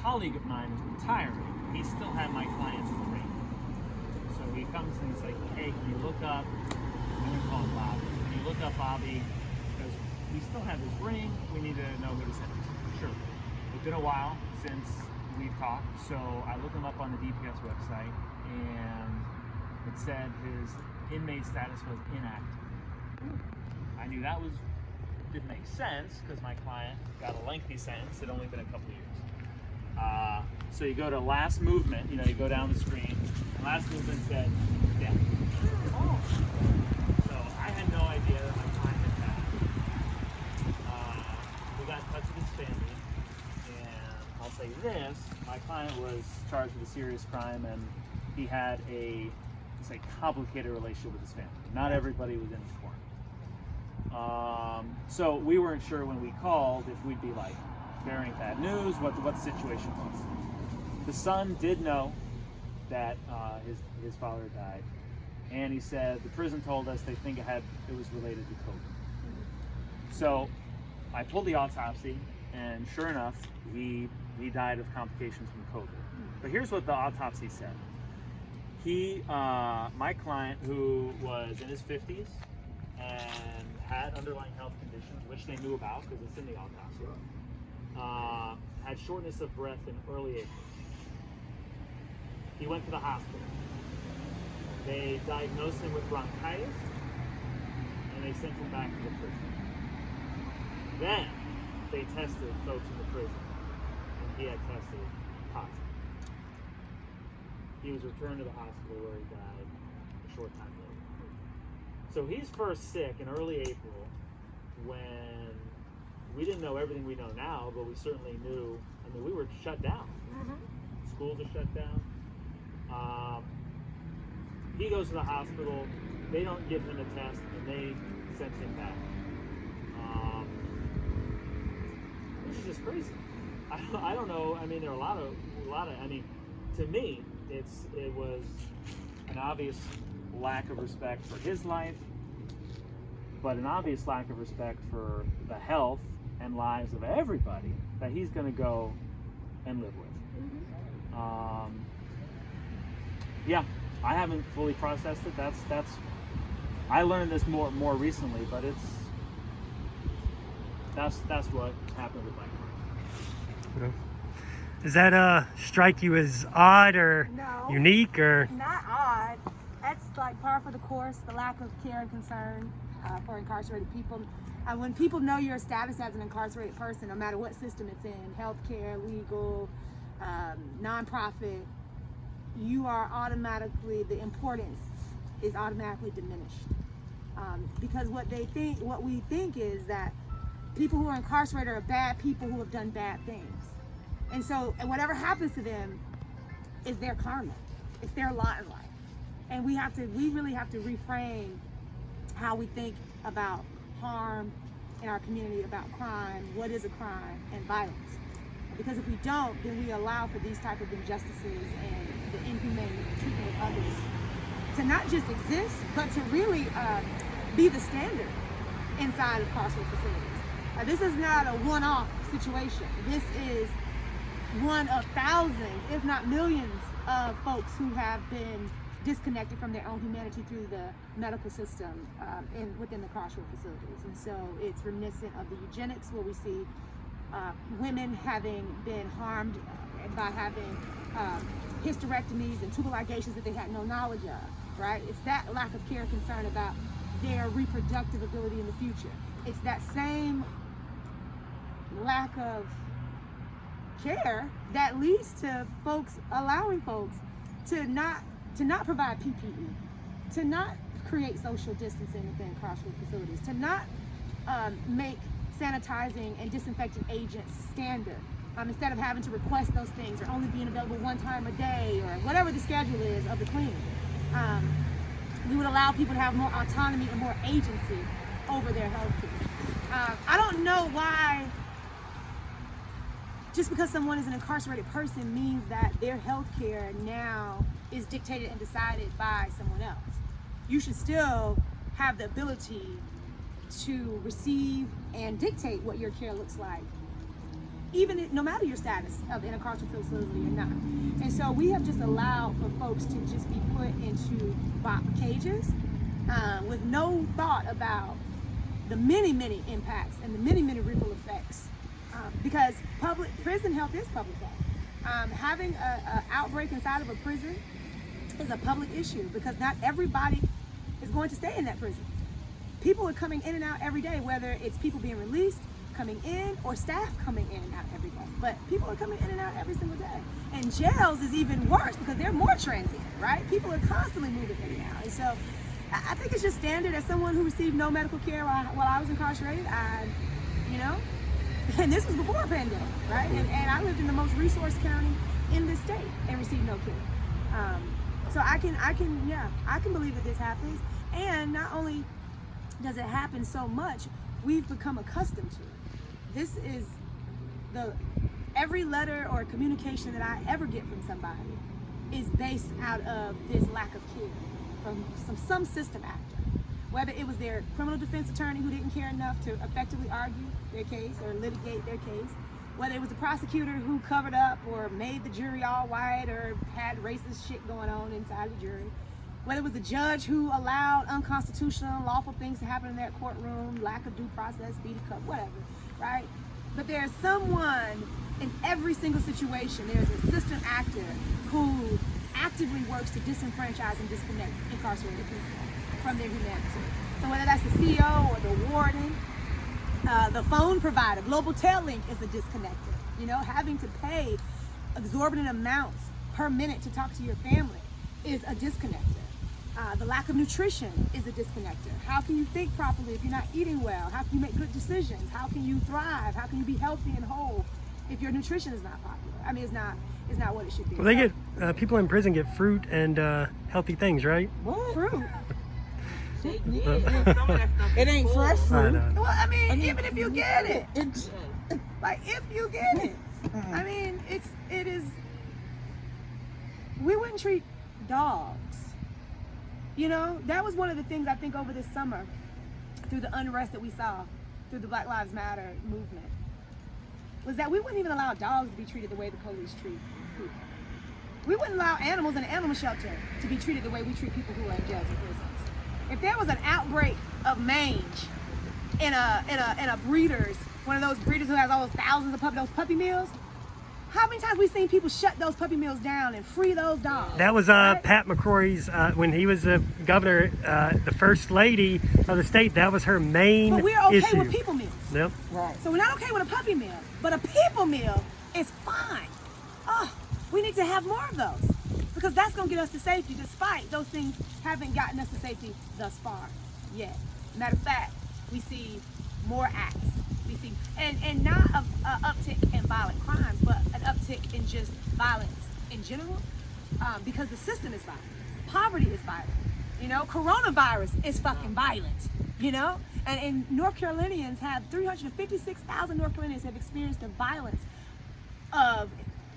colleague of mine is retiring. He still had my client's ring. So he comes and he's like, hey, can you look up, I'm going to call him Bobby. Can you look up Bobby? Because we still have his ring. We need to know who to send it to. Sure. It's been a while since we've talked. So I looked him up on the DPS website and it said his inmate status was inactive. I knew that didn't make sense because my client got a lengthy sentence. It had only been a couple of years. So you go to last movement, you go down the screen, and last movement said death. Oh. So I had no idea that my client had passed. We got in touch with his family, and I'll say this, my client was charged with a serious crime, and he had a complicated relationship with his family. Not everybody was in his corner. So we weren't sure when we called if we'd be bearing bad news, what the situation was. The son did know that his father died, and he said the prison told us they think it was related to COVID. So I pulled the autopsy, and sure enough, he died of complications from COVID. But here's what the autopsy said. My client, who was in his 50s and had underlying health conditions, which they knew about because it's in the autopsy, had shortness of breath in early April. He went to the hospital. They diagnosed him with bronchitis, and they sent him back to the prison. Then they tested folks in the prison, and he had tested positive. He was returned to the hospital where he died a short time later. So he's first sick in early April when we didn't know everything we know now, but we certainly knew, we were shut down. Schools are shut down. He goes to the hospital, they don't give him a test, and they sent him back. Which is just crazy. I don't know, there are a lot of, to me, it was an obvious lack of respect for his life, but an obvious lack of respect for the health and lives of everybody that he's going to go and live with. Yeah, I haven't fully processed it. That's I learned this more recently, but that's what happened with my client. Does that strike you as odd or unique or? Not odd. That's par for the course, the lack of care and concern for incarcerated people. When people know your status as an incarcerated person, no matter what system it's in, healthcare, legal, nonprofit, you are automatically, the importance is automatically diminished. Because what we think is that people who are incarcerated are bad people who have done bad things. And whatever happens to them is their karma. It's their lot in life. And we really have to reframe how we think about harm in our community, about crime, what is a crime, and violence. Because if we don't, then we allow for these type of injustices and the inhumane treatment of others to not just exist, but to really be the standard inside of carceral facilities. This is not a one-off situation. This is one of thousands, if not millions, of folks who have been disconnected from their own humanity through the medical system within the carceral facilities. And so it's reminiscent of the eugenics, where we see women having been harmed by having hysterectomies and tubal ligations that they had no knowledge of, right? It's that lack of care and concern about their reproductive ability in the future. It's that same lack of care that leads to allowing folks to not provide PPE, to not create social distancing within carceral facilities, to not make sanitizing and disinfecting agents standard. Instead of having to request those things or only being available one time a day or whatever the schedule is of the cleaning. We would allow people to have more autonomy and more agency over their health care. I don't know why just because someone is an incarcerated person means that their health care now is dictated and decided by someone else. You should still have the ability to receive and dictate what your care looks like even no matter your status of in a carceral facility or not. And so we have just allowed for folks to just be put into cages with no thought about the many impacts and the many ripple effects, because prison health is public health. Having an outbreak inside of a prison is a public issue, because not everybody is going to stay in that prison. People are coming in and out every day, whether it's people being released, coming in, or staff coming in and out every day. But people are coming in and out every single day. And jails is even worse because they're more transient, right? People are constantly moving in and out. And so I think it's just standard. As someone who received no medical care while I was incarcerated, and this was before a pandemic, right? And I lived in the most resource county in this state and received no care. So I can believe that this happens. And not only does it happen so much, we've become accustomed to it. This is every letter or communication that I ever get from somebody is based out of this lack of care from some system actor. Whether it was their criminal defense attorney who didn't care enough to effectively argue their case or litigate their case, whether it was the prosecutor who covered up or made the jury all white or had racist shit going on inside the jury, whether it was the judge who allowed unconstitutional, unlawful things to happen in that courtroom, lack of due process, speedy cup, whatever, right? But there's someone in every single situation, there's a system actor who actively works to disenfranchise and disconnect incarcerated people from their humanity. So whether that's the CEO or the warden, the phone provider, Global Tel-Link is a disconnector. Having to pay exorbitant amounts per minute to talk to your family is a disconnector. The lack of nutrition is a disconnector. How can you think properly if you're not eating well? How can you make good decisions? How can you thrive? How can you be healthy and whole if your nutrition is not popular? I mean, it's not what it should be. Well, they get people in prison get fruit and healthy things, right? What? Fruit? It ain't fresh fruit. Well, I mean, even if you get it, if you get it, I mean, it is. We wouldn't treat dogs. That was one of the things I think over this summer, through the unrest that we saw, through the Black Lives Matter movement, was that we wouldn't even allow dogs to be treated the way the police treat people. We wouldn't allow animals in an animal shelter to be treated the way we treat people who are in jails and prisons. If there was an outbreak of mange in a breeder's, one of those breeders who has all those thousands of those puppy mills, how many times we've seen people shut those puppy mills down and free those dogs? That was right? Pat McCrory's, when he was the governor, the first lady of the state, that was her main issue. But we're okay with people mills. Yep. Right. So we're not okay with a puppy mill, but a people mill is fine. Oh, we need to have more of those, because that's going to get us to safety, despite those things haven't gotten us to safety thus far yet. Matter of fact, we see more acts. We see, and not an uptick in violent crimes, but an uptick in just violence in general, because the system is violent. Poverty is violent. Coronavirus is fucking violent. And North Carolinians have 356,000 North Carolinians have experienced the violence of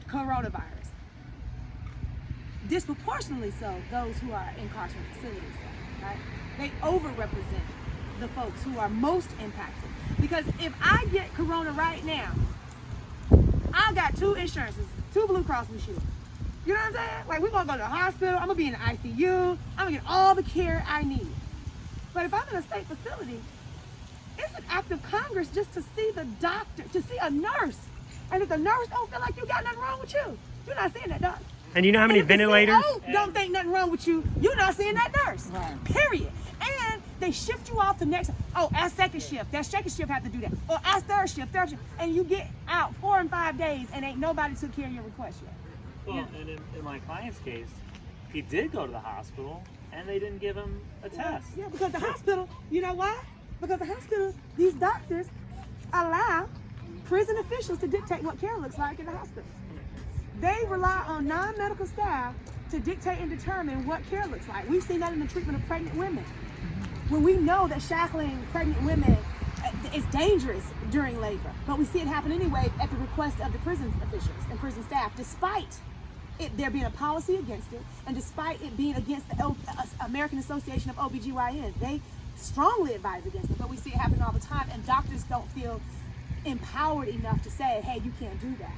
coronavirus. Disproportionately so, those who are in carceral facilities, right? They overrepresent the folks who are most impacted. Because if I get corona right now, I've got 2 insurances, 2 Blue Cross Blue Shield. You know what I'm saying? Like, we're gonna go to the hospital, I'm gonna be in the ICU, I'm gonna get all the care I need. But if I'm in a state facility, it's an act of Congress just to see the doctor, to see a nurse. And if the nurse don't feel like you got nothing wrong with you, you're not seeing that doctor. And you know how many And if the ventilators? CO don't think nothing wrong with you, you're not seeing that nurse. Right. Period. And they shift you off to next. Oh, ask second shift. That second shift have to do that. Or ask third shift. And you get out 4 and 5 days, and ain't nobody took care of your request yet. Well, and in my client's case, he did go to the hospital, and they didn't give him a test. Yeah, because the hospital, you know why? Because the hospital, these doctors allow prison officials to dictate what care looks like in the hospital. They rely on non-medical staff to dictate and determine what care looks like. We've seen that in the treatment of pregnant women. When we know that shackling pregnant women is dangerous during labor, but we see it happen anyway at the request of the prison officials and prison staff, despite there being a policy against it, and despite it being against the American Association of OBGYNs. They strongly advise against it, but we see it happen all the time, and doctors don't feel empowered enough to say, hey, you can't do that,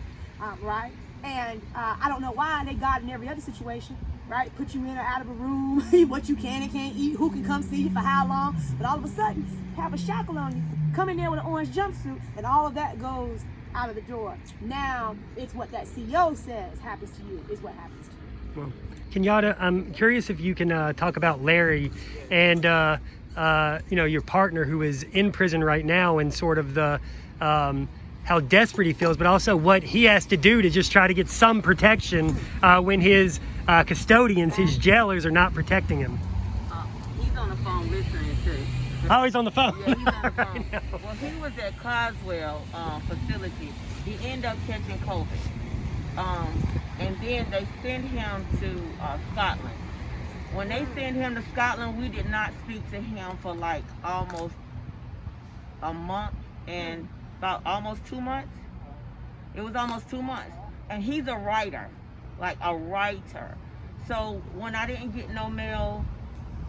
right? And I don't know why they got in every other situation, right? Put you in or out of a room, what you can and can't eat, who can come see you for how long, but all of a sudden, have a shackle on you, come in there with an orange jumpsuit, and all of that goes out of the door. Now, it's what that CEO says happens to you, is what happens to you. Well, Kenyatta, I'm curious if you can talk about Larry and your partner who is in prison right now, and sort of the how desperate he feels, but also what he has to do to just try to get some protection when his custodians, his jailers, are not protecting him. He's on the phone listening too. Oh, he's on the phone. Yeah, he's on the phone. Well, he was at Coswell facility. He ended up catching COVID. And then they sent him to Scotland. When they sent him to Scotland, we did not speak to him for like almost a month and about almost 2 months. It was almost 2 months. And he's a writer, like a writer. So when I didn't get no mail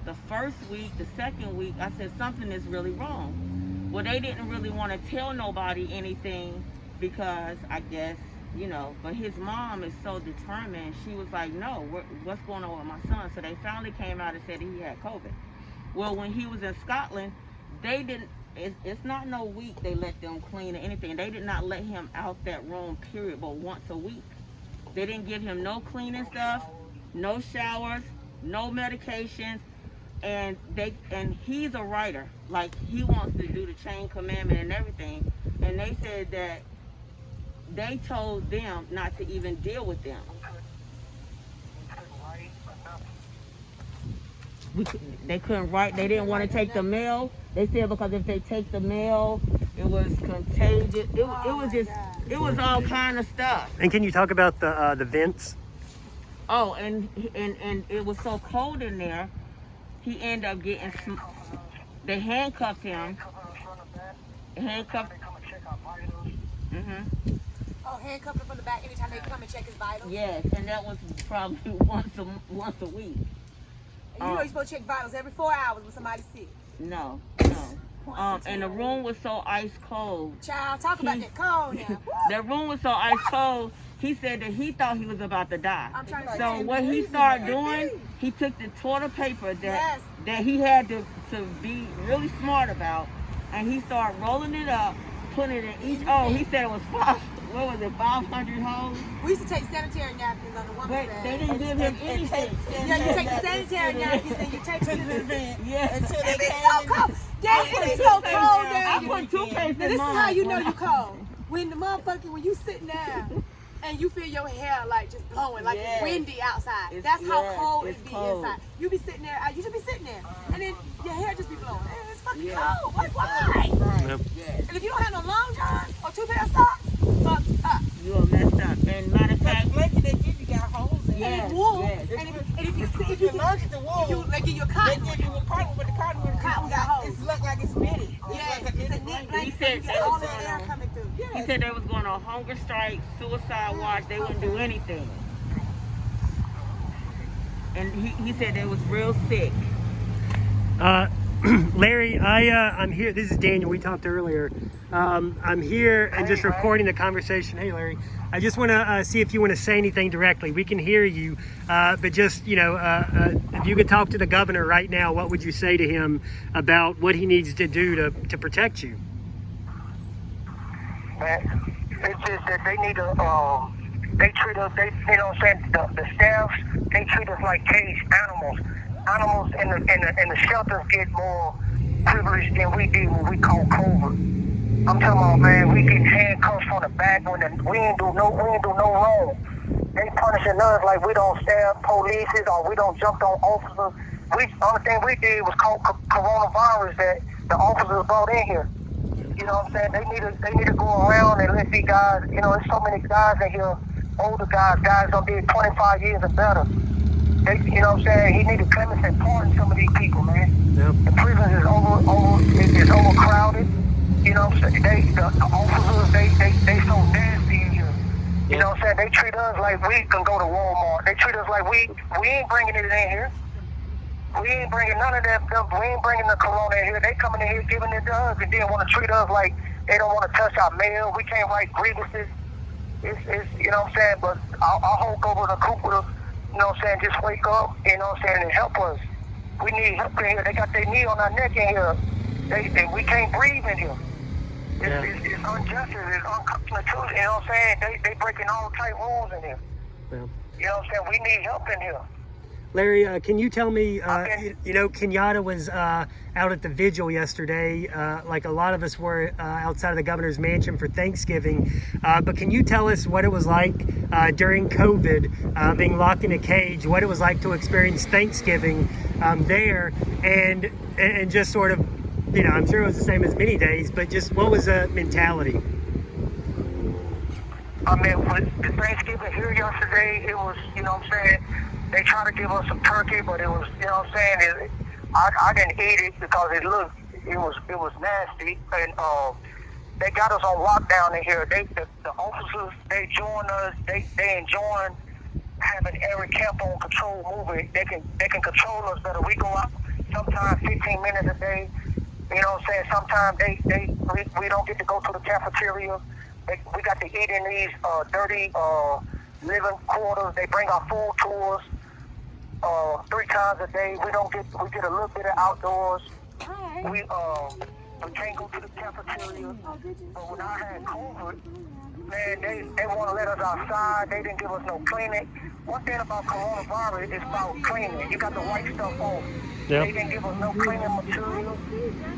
the first week, the second week, I said something is really wrong. Well, they didn't really want to tell nobody anything because I guess, but his mom is so determined. She was like, no, what's going on with my son? So they finally came out and said he had COVID. Well, when he was in Scotland, they didn't, it's not no week they let them clean or anything. They did not let him out that room, period, but once a week. They didn't give him no cleaning stuff, no showers, no medications, and he's a writer. Like, he wants to do the chain commandment and everything. And they said that they told them not to even deal with them. They couldn't write. They didn't want to take the mail. They said because if they take the mail, it was contagious. It was all kind of stuff. And can you talk about the vents? Oh, and it was so cold in there, he ended up getting. They handcuffed him. Handcuffed. Oh, handcuffed him from the back anytime they come and check his vitals? Yes, and that was probably once a week. And you're supposed to check vitals every 4 hours when somebody's sick. No. And the room was so ice cold. Child, talk about that cold now. The room was so ice cold. He said that he thought he was about to die. I'm trying to So say, what he started doing, he took the toilet paper that he had to be really smart about, and he started rolling it up, putting it in each. Oh, he said it was 500 holes? We used to take sanitary napkins on the woman's But bed. they didn't give him anything. Yeah, you take the sanitary napkins and you take them to the vent. Yeah, until they It's so cold. Dang, it is so cold down I put toothpaste in Now, this is mine. how you know you cold. When you sitting down and you feel your hair like just blowing, like it's windy outside. That's how cold it be inside. You be sitting there, you just be sitting there, and then your hair just be blowing. Man, it's fucking cold. Like, why? Yep. Yes. And if you don't have no long johns or 2 pair of socks, fuck up. You are messed up. And matter of fact, blanket they give you got holes in it. And it's wool. yes. And if If you're allergic to wool, they give you a they cotton. give you a cotton, but the cotton got holes. It look like it's knitted. Yes, it's a knit blanket. said You get all this air coming through. he said they was going on hunger strike, suicide watch. They wouldn't do anything. And he said they was real sick. Larry, I'm here. This is Daniel. We talked earlier. I'm here and just recording the conversation. Hey, Larry. I just want to see if you want to say anything directly. We can hear you, but just, if you could talk to the governor right now, what would you say to him about what he needs to do to protect you? Man, it's just that they need to, they treat us, you know what I'm saying, the staff, they treat us like caged animals. Animals in the shelters get more privilege than we did when we caught COVID. I'm talking about, man, we get handcuffs on the back when we ain't do no wrong. They punishing us like we don't stab police or we don't jump on officers. Only thing we did was caught coronavirus that the officers brought in here. You know what I'm saying? They need to go around and let these guys, there's so many guys in here, older guys gonna be 25 years and better. You know what I'm saying? He needs to clemency and pardon some of these people, man. Yep. The prison is overcrowded. You know what I'm saying? The officers, they so nasty in here. You know what I'm saying? They treat us like we can go to Walmart. They treat us like we ain't bringing it in here. We ain't bringing none of that stuff. We ain't bringing the corona in here. They coming in here giving it to us and then want to treat us like They don't want to touch our mail. We can't write grievances. It's you know what I'm saying? But our whole goal of the group would have, you know what I'm saying, just wake up, you know what I'm saying, and help us. We need help in here. They got their knee on our neck in here. We can't breathe in here. It's unjust. It's unconstitutional. You know what I'm saying? They breaking all type rules in here. Yeah. You know what I'm saying? We need help in here. Larry, can you tell me, you know, Kenyatta was out at the Vigil yesterday, like a lot of us were outside of the governor's mansion for Thanksgiving. But can you tell us what it was like during COVID, being locked in a cage, what it was like to experience Thanksgiving there, and just sort of, you know, I'm sure it was the same as many days, but just what was the mentality? I mean, with the Thanksgiving here yesterday, it was, you know what I'm saying, they tried to give us some turkey, but it was, you know what I'm saying, I didn't eat it because it was nasty, and they got us on lockdown in here. The officers, they joined us, they enjoying having every camp on control movement. They can control us better. We go out sometimes 15 minutes a day. You know what I'm saying? Sometimes we don't get to go to the cafeteria. We got to eat in these dirty living quarters. They bring our food to us 3 times a day. We get a little bit of outdoors. We can't go to the cafeteria. But when I had COVID, man, they want to let us outside. They didn't give us no cleaning. One thing about coronavirus is about cleaning. You got to wipe stuff off. Yep. They didn't give us no cleaning material.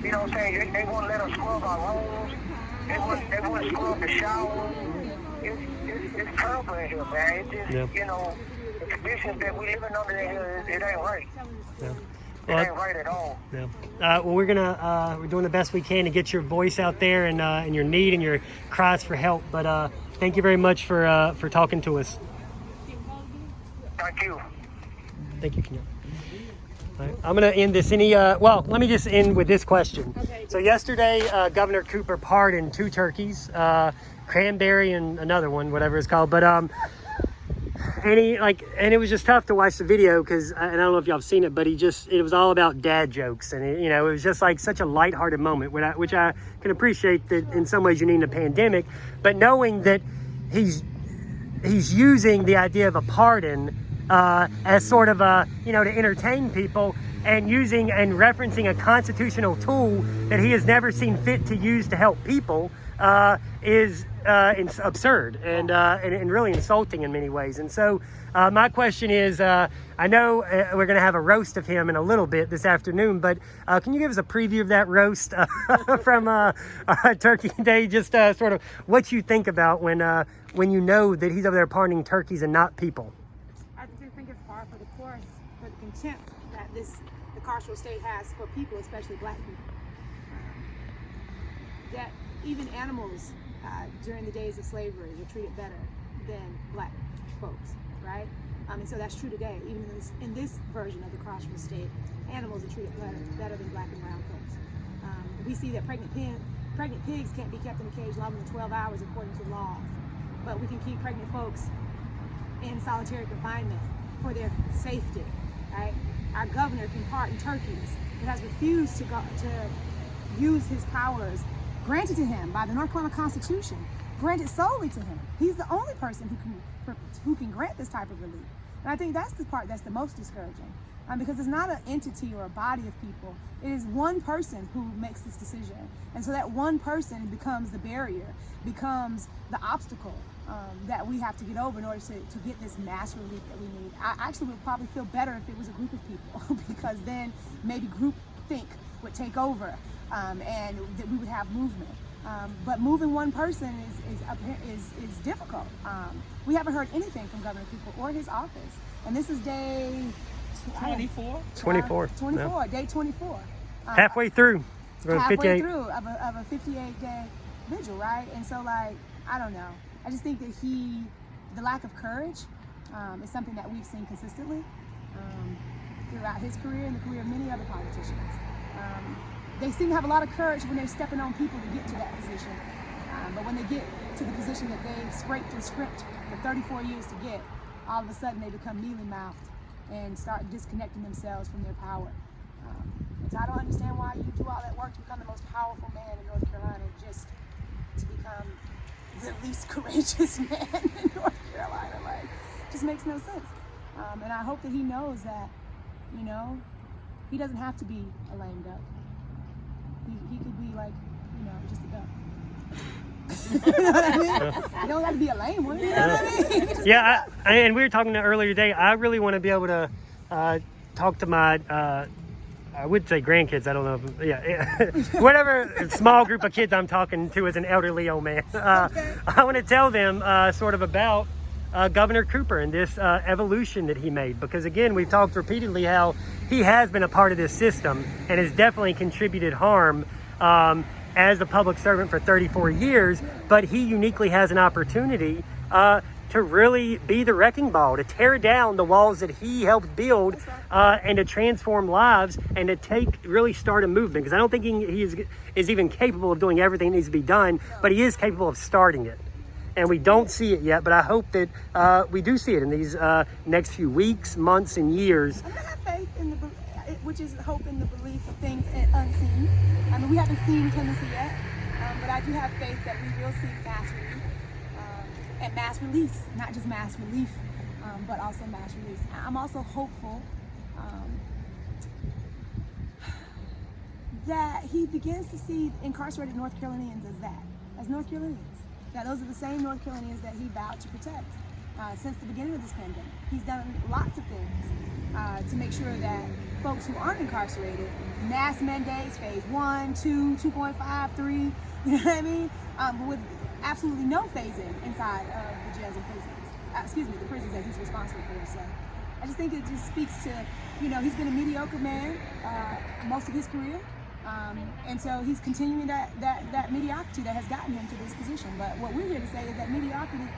You know what I'm saying? They wouldn't let us scrub our rooms. They wouldn't scrub the shower. It's terrible in here, man. It's just, Yep. you know, the conditions that we living under in here, it ain't right. Yeah. It ain't right at all. Yeah. Well, we're doing the best we can to get your voice out there and your need and your cries for help. But thank you very much for talking to us. Thank you. Thank you, Kenyatta. All right, I'm going to end this. Well, let me just end with this question. Okay. So yesterday, Governor Cooper pardoned 2 turkeys, cranberry and another one, whatever it's called. But and it was just tough to watch the video because, and I don't know if y'all have seen it, but it was all about dad jokes, and it was just like such a lighthearted moment, which I can appreciate that in some ways you need in a pandemic, but knowing that he's using the idea of a pardon as sort of to entertain people, and using and referencing a constitutional tool that he has never seen fit to use to help people is absurd and really insulting in many ways. And so my question is, I know we're going to have a roast of him in a little bit this afternoon, but can you give us a preview of that roast from Turkey Day? Just sort of what you think about when you know that he's over there pardoning turkeys and not people. I just think it's par for the course for the contempt that the carceral state has for people, especially black people. That even animals during the days of slavery were treated better than black folks, right? And so that's true today. Even in this version of the carceral state, animals are treated better than black and brown folks. We see that pregnant pigs can't be kept in a cage longer than 12 hours according to laws, but we can keep pregnant folks in solitary confinement for their safety, right? Our governor can pardon turkeys, but has refused to use his powers granted to him by the North Carolina Constitution, granted solely to him. He's the only person who can grant this type of relief. And I think that's the part that's the most discouraging, because it's not an entity or a body of people. It is one person who makes this decision. And so that one person becomes the barrier, becomes the obstacle that we have to get over in order to get this mass relief that we need. I actually would probably feel better if it was a group of people, because then maybe groupthink would take over, and that we would have movement. But moving one person is difficult. We haven't heard anything from Governor Cooper or his office, and this is day 24. 24. 24, day 24. Halfway through. We're Halfway 58. through of a 58-day vigil, right? And so, I don't know. I just think that the lack of courage is something that we've seen consistently throughout his career and the career of many other politicians. They seem to have a lot of courage when they're stepping on people to get to that position. But when they get to the position that they've scraped and scrimped for 34 years to get, all of a sudden they become mealy-mouthed and start disconnecting themselves from their power. And so I don't understand why you do all that work to become the most powerful man in North Carolina. Just to become the least courageous man in North Carolina. Like, just makes no sense. And I hope that he knows that, you know, he doesn't have to be a lame duck. He could be like, you know, just a duck. You know what I mean? You don't have to be a lame one. You know what I mean? Yeah, and we were talking earlier today. I really want to be able to talk to my, I would say grandkids. I don't know. Whatever small group of kids I'm talking to as an elderly old man. I want to tell them sort of about Governor Cooper and this evolution that he made. Because again, we've talked repeatedly how he has been a part of this system and has definitely contributed harm as a public servant for 34 years. But he uniquely has an opportunity to really be the wrecking ball, to tear down the walls that he helped build, and to transform lives, and to really start a movement. Because I don't think he is even capable of doing everything that needs to be done, but he is capable of starting it. And we don't see it yet, but I hope that we do see it in these next few weeks, months, and years. I'm gonna have faith in which is hope in the belief of things unseen. I mean, we haven't seen clemency yet, but I do have faith that we will see mass relief. And mass release, not just mass relief, but also mass release. I'm also hopeful that he begins to see incarcerated North Carolinians as North Carolinians. That those are the same North Carolinians that he vowed to protect since the beginning of this pandemic. He's done lots of things to make sure that folks who aren't incarcerated, mass mandates, phase 1, 2, 2.5, 3, you know what I mean? With absolutely no phasing inside of the jails and prisons. The prisons that he's responsible for. So I just think it just speaks to, you know, he's been a mediocre man most of his career. And so he's continuing that mediocrity that has gotten him to this position. But what we're here to say is that mediocrity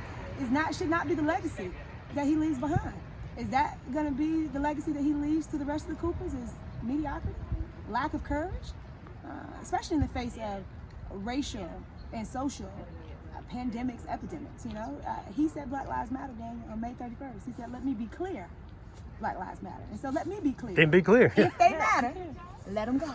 should not be the legacy that he leaves behind. Is that going to be the legacy that he leaves to the rest of the Coopers? Is mediocrity, lack of courage, especially in the face of racial and social pandemics, epidemics, you know. He said Black Lives Matter, Daniel, on May 31st. He said, let me be clear, Black Lives Matter. And so let me be clear. Then be clear. If they matter, let them go.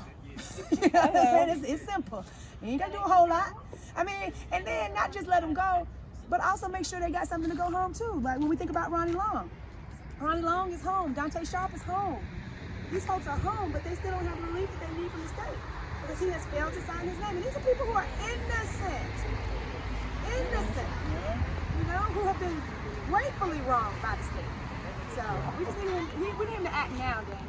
You know what I'm saying? It's simple. You ain't got to do a whole lot. I mean, and then not just let them go, but also make sure they got something to go home to. Like when we think about Ronnie Long. Ronnie Long is home. Dante Sharp is home. These folks are home, but they still don't have the relief that they need from the state because he has failed to sign his name. And these are people who are innocent, you know, who have been gratefully wronged by the state. So we just need him to act now, Dan.